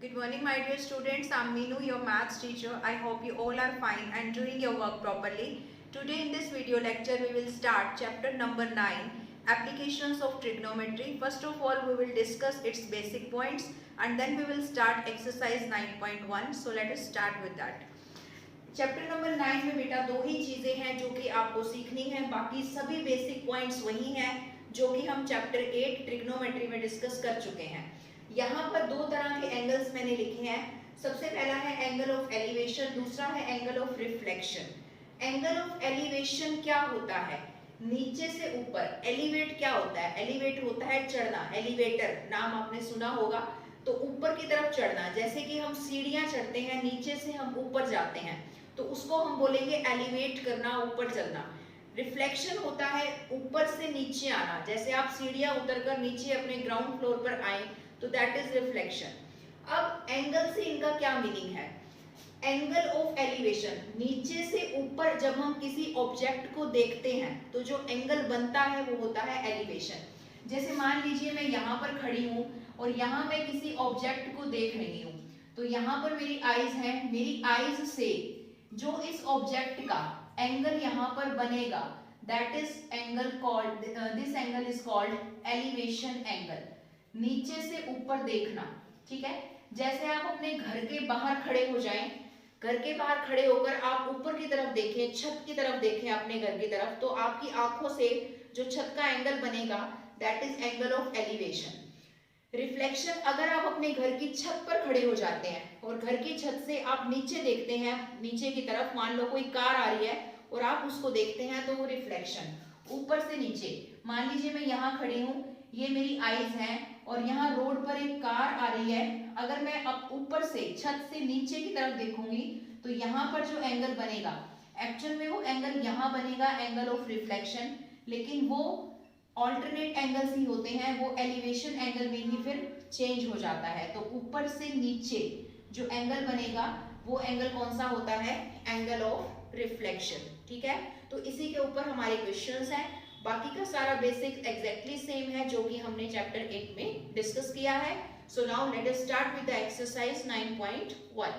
Good morning, my dear students. I'm Meenu, your maths teacher. I hope you all are fine and doing your work properly. Today in this video lecture, we will start chapter number 9, Applications of Trigonometry. First of all, we will discuss its basic points and then we will start exercise 9.1. So let us start with that. Chapter number 9 में बेटा दो ही चीजें हैं जो कि आपको सीखनी है, बाकी सभी बेसिक पॉइंट्स वही हैं जो कि हम चैप्टर 8 ट्रिग्नोमेट्री में डिस्कस कर चुके हैं। यहाँ पर दो तरह के एंगल्स मैंने लिखे हैं। सबसे पहला है एंगल ऑफ एलिवेशन, दूसरा है angle of reflection. Angle of elevation क्या होता है? नीचे से ऊपर। एलिवेट क्या होता है? एलिवेट होता है चढ़ना, एलिवेटर नाम आपने सुना होगा। तो ऊपर की तरफ चढ़ना, जैसे कि हम सीढ़ियां चढ़ते हैं, नीचे से हम ऊपर जाते हैं, तो उसको हम बोलेंगे एलिवेट करना, ऊपर चलना। रिफ्लेक्शन होता है ऊपर से नीचे आना, जैसे आप सीढ़ियां उतरकर नीचे अपने ग्राउंड फ्लोर पर आए तो दैट इज रिफ्लेक्शन। अब एंगल से इनका क्या मीनिंग है? एंगल ऑफ एलिवेशन, नीचे से ऊपर जब हम किसी ऑब्जेक्ट को देखते हैं तो जो एंगल बनता है वो होता है एलिवेशन। जैसे मान लीजिए मैं यहाँ पर खड़ी हूँ और यहाँ मैं किसी ऑब्जेक्ट को देख रही हूँ, तो यहाँ पर मेरी आईज है, मेरी आईज से जो इस ऑब्जेक्ट का एंगल यहाँ पर बनेगा that is angle called, this angle is called elevation angle. नीचे से ऊपर देखना, ठीक है। जैसे आप अपने घर के बाहर खड़े हो जाएं, घर के बाहर खड़े होकर आप ऊपर की तरफ देखें, छत की तरफ देखें अपने घर की तरफ, तो आपकी आंखों से जो छत का एंगल बनेगा that is angle of elevation. Reflection, अगर आप अपने घर की छत पर खड़े हो जाते हैं और घर की छत से आप नीचे देखते हैं, नीचे की तरफ मान लो कोई कार आ रही है और आप उसको देखते हैं, तो वो रिफ्लेक्शन। ऊपर से नीचे, मान लीजिए मैं यहाँ खड़ी हूँ, ये मेरी आईज हैं और यहाँ रोड पर एक कार आ रही है। अगर मैं अब ऊपर से छत से नीचे की तरफ देखूंगी तो यहाँ पर जो एंगल बनेगा एक्चुअल में वो एंगल यहाँ बनेगा, एंगल ऑफ रिफ्लेक्शन, लेकिन वो ऑल्टरनेट एंगल्स ही होते हैं, वो एलिवेशन एंगल में ही फिर चेंज हो जाता है। तो ऊपर से नीचे जो एंगल बनेगा वो एंगल कौन सा होता है? एंगल ऑफ रिफ्लेक्शन, ठीक है। तो इसी के ऊपर हमारे क्वेश्चंस हैं, बाकी का सारा बेसिक एग्जैक्टली सेम है जो कि हमने चैप्टर 8 में डिस्कस किया है। So now let us start with the exercise 9.1.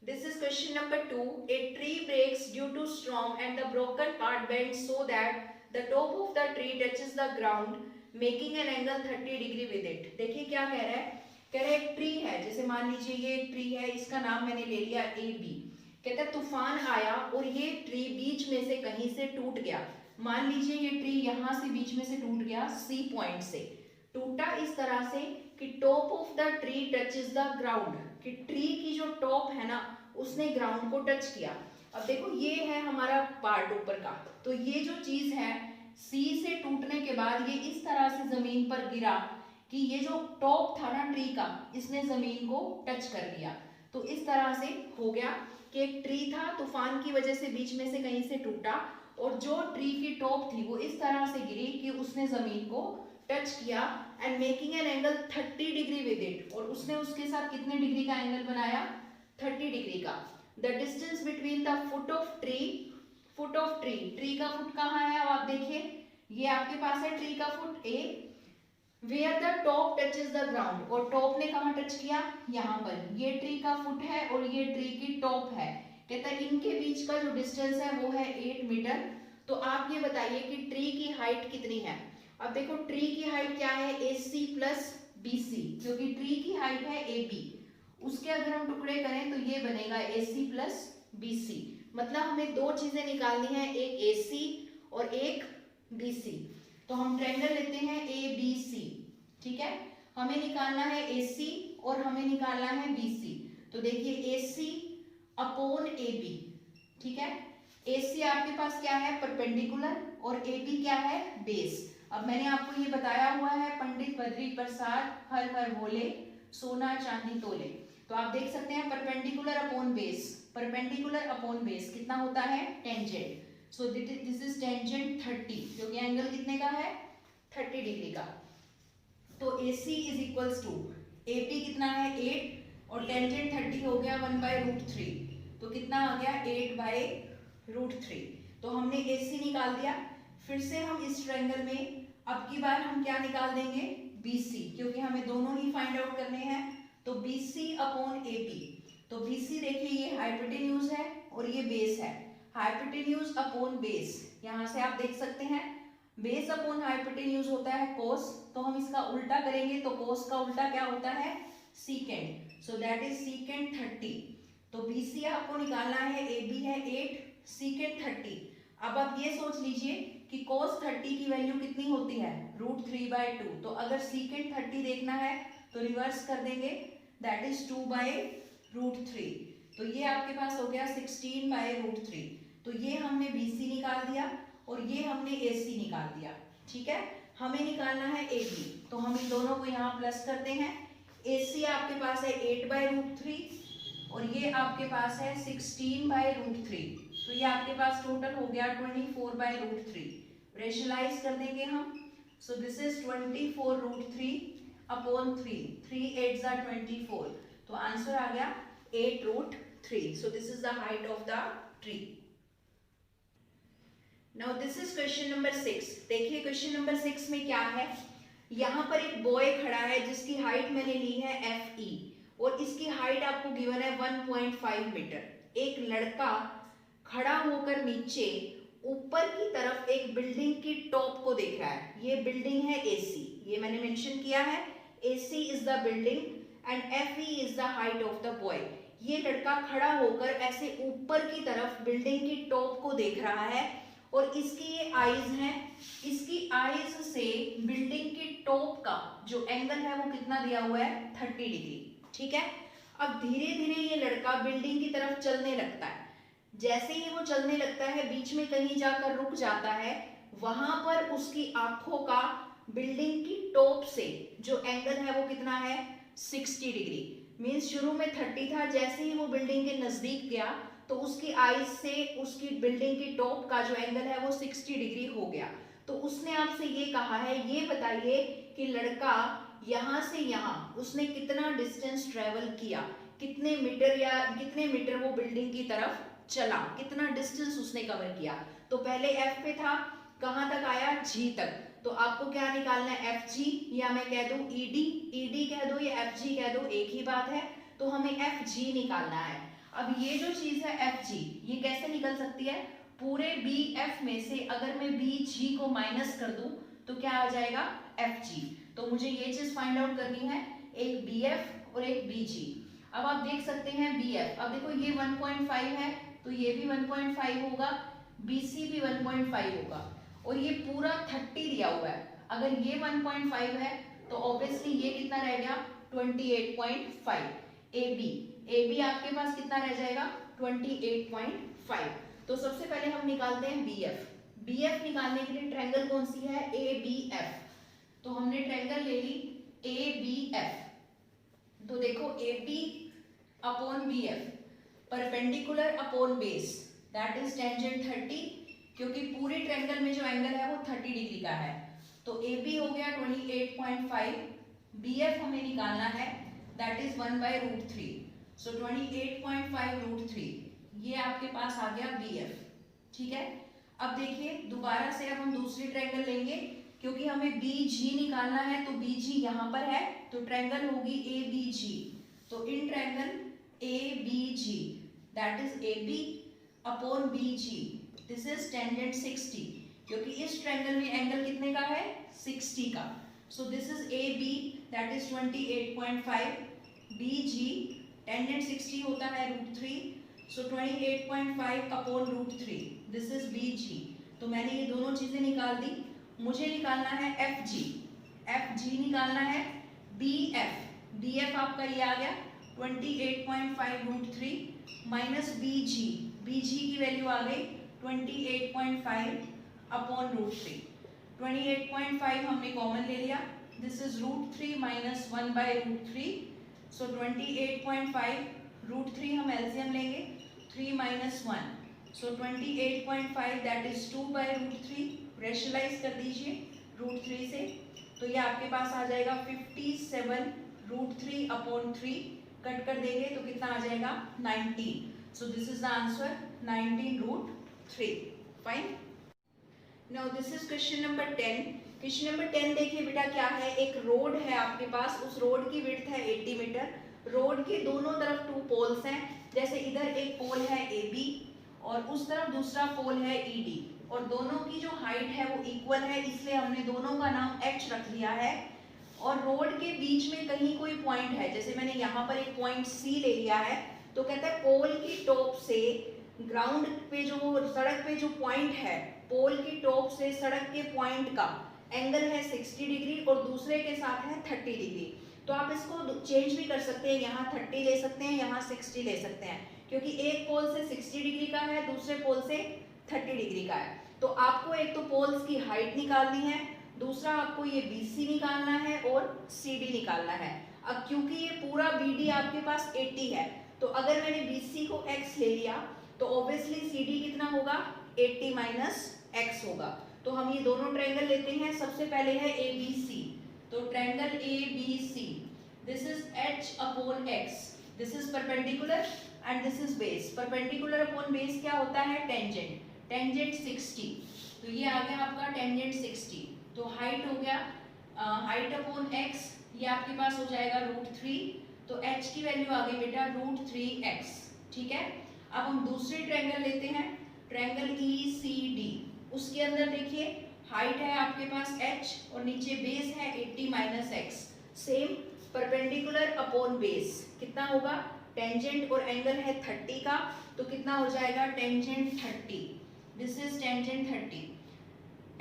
This is question number 2. A tree breaks due to storm and the broken part bends so that the top of the tree touches the ground, making an angle 30 degree with it. देखिए क्या कह रहा है? कह रहा है एक tree है, जैसे मान लीजिए ये एक ट्री है, इसका नाम मैंने ले लिया ए बी। कहता है तूफान आया और ये ट्री बीच में से कहीं से टूट गया। मान लीजिए ये ट्री यहाँ से बीच में से टूट गया, सी पॉइंट से टूटा इस तरह से कि top of the tree touches the ground, कि ट्री की जो टॉप है ना उसने ग्राउंड को टच किया। अब देखो ये है हमारा पार्ट ऊपर का, तो ये जो चीज है सी से टूटने के बाद ये इस तरह से जमीन पर गिरा कि ये जो टॉप था ना ट्री का, इसने जमीन को टच कर दिया। तो इस तरह से हो गया कि एक ट्री था, तूफान की वजह से बीच में से कहीं से टूटा और जो ट्री की टॉप थी वो इस तरह से गिरी कि उसने जमीन को टच किया and making an angle 30 degree with it, और उसने उसके साथ कितने डिग्री का एंगल बनाया? 30 डिग्री का। The distance between the foot of tree, foot of tree, tree का फुट कहाँ है? अब आप देखिए ये आपके पास है ट्री का foot A, where the top touches the ground, और टॉप ने कहाँ टच किया? यहाँ पर। ये ट्री का फुट है और ये ट्री की टॉप है। कहता है इनके बीच का जो डिस्टेंस है वो है 8 मीटर। तो आप ये बताइए कि ट्री की हाइट कितनी है? अब देखो ट्री की हाइट क्या है? AC प्लस BC, क्योंकि ट्री की हाइट है AB, उसके अगर हम टुकड़े करें तो ये बनेगा AC प्लस BC। मतलब हमें दो चीजें निकालनी है, एक AC और एक BC। तो हम ट्रायंगल लेते हैं ABC, ठीक है। हमें निकालना है AC और हमें निकालना है BC। तो देखिए AC अपॉन AB, ठीक है। AC आपके पास क्या है? परपेंडिकुलर, और AB क्या है? बेस। अब मैंने आपको ये बताया हुआ है, पंडित बद्री प्रसाद हर हर बोले सोना चांदी तोले। तो आप देख सकते हैं perpendicular upon base, perpendicular upon base कितना होता है? Tangent. So this is tangent 30, जो कि एंगल कितने का है? 30 डिग्री का। तो AC is equals to AP कितना है? 8, और टेंजेंट 30 हो गया 1/√3, तो कितना आ गया? 8/√3। तो हमने AC निकाल दिया। फिर से हम इस ट्रायंगल में अब की बार हम क्या निकाल देंगे? BC, क्योंकि हमें दोनों ही फाइंड आउट करने हैं। तो BC अपॉन AB, तो BC देखिए ये हाइपोटेन्यूज है और ये बेस है, हाइपोटेन्यूज अपॉन बेस, यहाँ से आप देख सकते हैं बेस अपॉन हाइपोटेन्यूज होता है कोस, तो हम इसका उल्टा करेंगे तो कोस का उल्टा क्या होता है सीकेंड, सो दैट इज सीकेंड 30। तो BC आपको निकालना है, AB है 8, सीकेंड 30। अब आप ये सोच लीजिए कि cos 30 की वैल्यू कितनी होती है √3/2, तो अगर सीकेंड 30 देखना है तो रिवर्स कर देंगे, दैट इज 2/√3, तो ये आपके पास हो गया 16/√3। तो ये हमने BC निकाल दिया और ये हमने AC निकाल दिया, ठीक है। हमें निकालना है AB, तो हम इन दोनों को यहाँ प्लस करते हैं। AC आपके पास है 8/√3 और ये आपके पास है 16/√3, तो ये आपके पास टोटल हो गया 24/√3। रेशनलाइज कर देंगे हम, सो दिस इज 24√3 अपॉन 3, 3 8 ज़ा 24, तो आंसर आ गया 8√3। So this is the height of the tree. Now this is question number 6। देखिए क्वेश्चन नंबर 6 में क्या है, यहाँ पर एक बॉय खड़ा है जिसकी हाइट मैंने ली है FE और इसकी हाइट आपको गिवन है 1.5 मीटर। एक लड़का खड़ा होकर नीचे ऊपर की तरफ एक बिल्डिंग की टॉप को देख रहा है, ये बिल्डिंग है AC, ये मैंने मेंशन किया है, AC is the building and FE is the height of the boy. ये लड़का खड़ा होकर ऐसे ऊपर की तरफ बिल्डिंग की टॉप को देख रहा है और इसकी ये आईज हैं, इसकी आईज से बिल्डिंग की टॉप का जो एंगल है वो कितना दिया हुआ है 30 डिग्री, ठीक है। अब धीरे धीरे ये लड़का बिल्डिंग की तरफ चलने लगता है, जैसे ही वो चलने लगता है बीच में कहीं जाकर रुक जाता है, वहां पर उसकी आंखों का बिल्डिंग की टॉप से जो एंगल है वो कितना है 60 डिग्री। मीन्स शुरू में 30 था, जैसे ही वो बिल्डिंग के नजदीक गया तो उसकी आईज से उसकी बिल्डिंग की टॉप का जो एंगल है वो 60 डिग्री हो गया। तो उसने आपसे ये कहा है, ये बताइए कि लड़का यहाँ से यहाँ उसने कितना डिस्टेंस ट्रेवल किया, कितने मीटर या कितने मीटर वो बिल्डिंग की तरफ चला, कितना डिस्टेंस उसने कवर किया। तो पहले F पे था, कहाँ तक आया G तक, तो आपको क्या निकालना है FG, या मैं कह दूं ED कह दो या FG कह दो, एक ही बात है, तो हमें FG निकालना है। अब ये जो चीज है FG, ये कैसे निकल सकती है, पूरे BF में से अगर मैं BG को माइनस कर दूं तो क्या आ जाएगा FG। तो मुझे ये चीज फाइंड आउट करनी है, एक BF और एक BG। अब आप देख सकते हैं BF, अब देखो ये 1.5 है तो ये भी 1.5 होगा, BC भी 1.5 होगा और ये पूरा 30 दिया हुआ है। अगर ये 1.5 है तो ऑब्वियसली ये कितना रह गया 28.5। AB आपके पास कितना रह जाएगा 28.5। तो सबसे पहले हम निकालते हैं BF निकालने के लिए ट्रायंगल कौन सी है ABF, तो हमने ट्रायंगल ले ली ABF। तो देखो AB upon BF perpendicular upon base, that is tangent 30, क्योंकि पूरे ट्रायंगल में जो एंगल है वो 30 डिग्री का है। तो AB हो गया 28.5, BF हमें निकालना है दैट इज 1/√3, सो 28.5√3, ये आपके पास आ गया BF, ठीक है। अब देखिए दोबारा से अब हम दूसरी ट्रायंगल लेंगे, क्योंकि हमें BG निकालना है, तो BG यहाँ पर है तो ट्रायंगल होगी ABG। तो in triangle ABG that is AB upon BG, this is tangent 60, क्योंकि इस ट्रायंगल में एंगल कितने का है 60 का। So this is AB that is 28.5, BG tangent 60 होता है √3, सो 28.5 अपॉन √3, दिस इज BG। तो मैंने ये दोनों चीजें निकाल दी, मुझे निकालना है FG निकालना है BF आपका ये आ गया 28.5√3 माइनस BG की वैल्यू आ गई 28.5 अपॉन √3, 28.5 हमने कॉमन ले लिया, दिस इज √3 माइनस 1/√3, सो 28.5 √3 हम एलसीएम लेंगे, 3 minus 1, so 28.5 that is 2/√3, rationalize कर दीजिए √3 से, तो ये आपके पास आ जाएगा 57√3 अपॉन 3, कट कर देंगे तो कितना आ जाएगा 19, so this is the answer 19√3, fine. Now this is question number 10। Question number 10 देखिए बेटा क्या है, एक रोड है आपके पास, उस रोड की विड्थ है 80 मीटर, रोड के दोनों तरफ 2 पोल्स हैं, जैसे इधर एक पोल है AB और उस तरफ दूसरा पोल है ED, और दोनों की जो हाइट है वो इक्वल है, इसलिए हमने दोनों का नाम H रख लिया है। और रोड के बीच में कहीं कोई पॉइंट है, जैसे मैंने यहाँ पर एक पॉइंट C ले लिया है, तो कहता है पोल की टॉप से ग्राउंड पे जो सड़क पे जो पॉइंट है, पोल की टॉप से सड़क के पॉइंट का एंगल है 60 डिग्री और दूसरे के साथ है 30 डिग्री। तो आप इसको चेंज भी कर सकते हैं, यहाँ 30 ले सकते हैं, यहाँ 60 ले सकते हैं, क्योंकि एक पोल से 60 डिग्री का है, दूसरे पोल से 30 डिग्री का है। तो आपको एक तो पोल्स की हाइट निकालनी है, दूसरा आपको ये BC निकालना है और CD निकालना है। अब क्योंकि ये पूरा BD आपके पास 80 है, तो अगर मैंने BC को x ले लिया तो ऑब्वियसली CD कितना होगा, 80 माइनस x होगा। तो हम ये दोनों ट्रायंगल लेते हैं। सबसे पहले है ABC, तो triangle ABC, this is H upon x, this is perpendicular and this is base. Perpendicular upon base क्या होता है, टेंजेंट, टेंजेंट 60, तो ये आ गया आपका टेंजेंट 60। तो हाइट हो गया, हाइट अपॉन x, ये आपके पास हो जाएगा √3, तो h की वैल्यू आ गई बेटा √3x, ठीक है। अब हम दूसरी ट्रायंगल लेते हैं, ट्रायंगल ECD, उसके अंदर देखिए हाइट है आपके पास h और नीचे बेस है 80 minus x, same perpendicular upon base कितना होगा, टेंजेंट और एंगल है 30 का, तो कितना हो जाएगा tangent 30, this is tangent 30।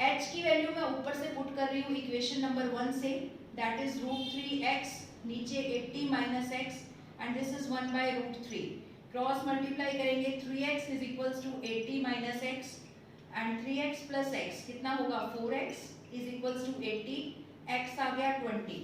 h की वैल्यू मैं ऊपर से पुट कर रही हूँ इक्वेशन नंबर 1 से, दैट इज √3x, नीचे 80 minus x and this is 1/√3, cross multiply करेंगे 3x is equals to 80 minus x and 3x plus x कितना होगा 4x is equals to 80, x आ गया 20,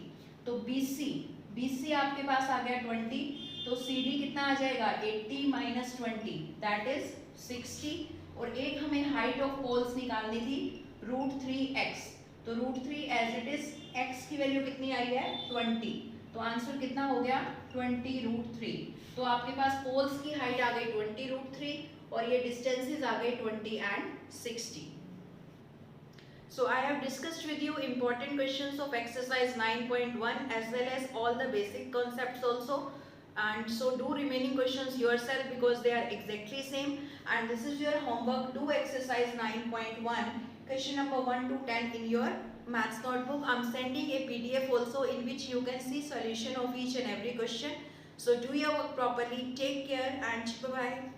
तो BC आपके पास आ गया 20, तो CD कितना आ जाएगा 80 माइनस 20 दैट इज 60, और एक हमें हाइट ऑफ पोल्स निकालनी थी √3x, तो √3 एज इट इज, x की वैल्यू कितनी आई है 20, तो आंसर कितना हो गया 20√3। तो आपके पास पोल्स की हाइट आ गई 20√3 और ये डिस्टेंसेस आ गए 20 and 60। So I have discussed with you important questions of exercise 9.1 as well as all the basic concepts also, and so do remaining questions yourself because they are exactly same, and this is your homework. Do exercise 9.1 question number 1 to 10 in your maths notebook. I am sending a PDF also in which you can see solution of each and every question. So do your work properly. Take care and bye bye.